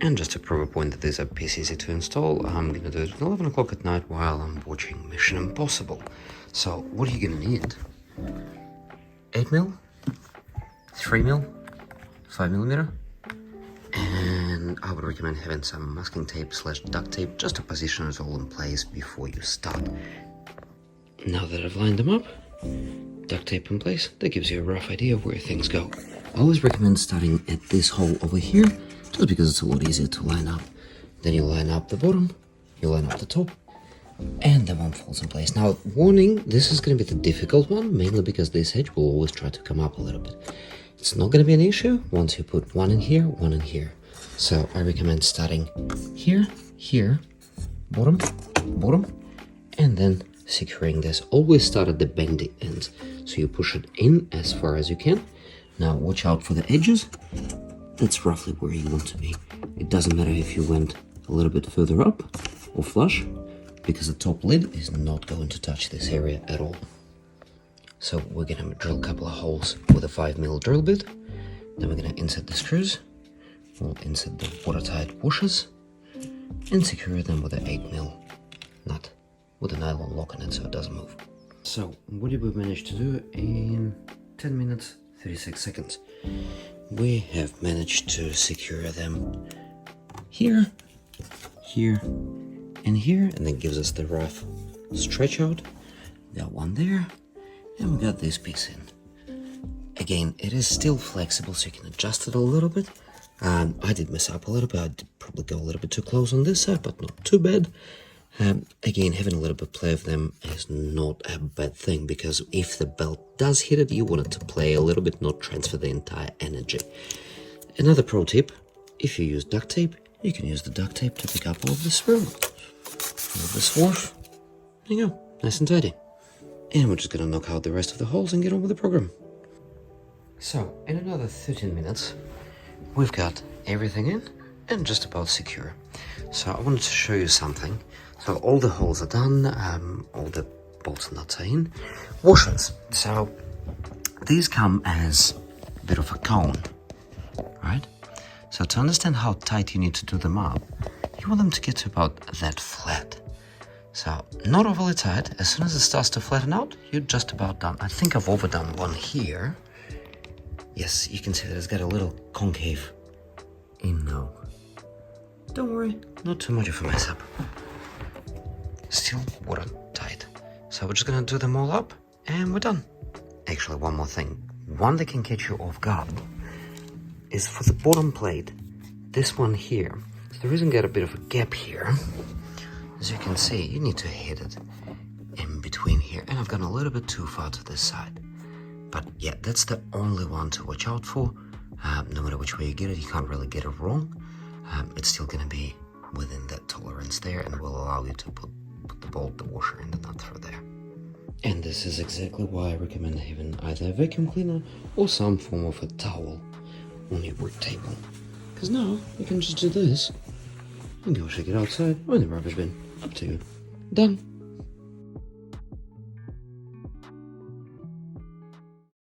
And just to prove a point that these are piece easy to install, I'm gonna do it at 11 o'clock at night while I'm watching Mission Impossible. So what are you gonna need? 8mm, 3mm, 5mm, and I would recommend having some masking tape / duct tape just to position it all in place before you start. Now that I've lined them up, duct tape in place, that gives you a rough idea of where things go. I always recommend starting at this hole over here, just because it's a lot easier to line up. Then you line up the bottom, you line up the top, and the one falls in place. Now, warning, this is going to be the difficult one, mainly because this edge will always try to come up a little bit. It's not going to be an issue once you put one in here, one in here. So I recommend starting here, here, bottom, bottom, and then securing this. Always start at the bendy ends, so you push it in as far as you can. Now watch out for the edges. That's roughly where you want to be. It doesn't matter if you went a little bit further up or flush, because the top lid is not going to touch this area at all. So we're gonna drill a couple of holes with a 5mm drill bit. Then we're gonna insert the screws. We'll insert the watertight washers and secure them with an 8mm nut with a nylon lock on it so it doesn't move. So what did we manage to do in 10 minutes 36 seconds? We have managed to secure them here, here, and here, and that gives us the rough stretch out. Got one there, and we got this piece in. Again, it is still flexible, so you can adjust it a little bit. I did mess up a little bit. I did probably go a little bit too close on this side, but not too bad. Again, having a little bit of play of them is not a bad thing, because if the belt does hit it, you want it to play a little bit, not transfer the entire energy. Another pro tip, if you use duct tape, you can use the duct tape to pick up all of the swirl. Move this off. There you go, nice and tidy. And we're just gonna knock out the rest of the holes and get on with the program. So, in another 13 minutes, we've got everything in and just about secure. So I wanted to show you something. So all the holes are done, all the bolts and nuts are in. Washers. So these come as a bit of a cone, right? So to understand how tight you need to do them up, you want them to get to about that flat. So not overly tight. As soon as it starts to flatten out, you're just about done. I think I've overdone one here. Yes, you can see that it's got a little concave in now. Don't worry, not too much of a mess up. Still watertight. So we're just gonna do them all up and we're done. Actually, one more thing. One that can catch you off guard is for the bottom plate, this one here. So the reason got a bit of a gap here, as you can see, you need to hit it in between here. And I've gone a little bit too far to this side. But yeah, that's the only one to watch out for. No matter which way you get it, you can't really get it wrong. It's still going to be within that tolerance there and will allow you to put the bolt, the washer, and the nut through there. And this is exactly why I recommend having either a vacuum cleaner or some form of a towel on your work table. Because now you can just do this and go shake it outside or in the rubbish bin. Up to you. Done.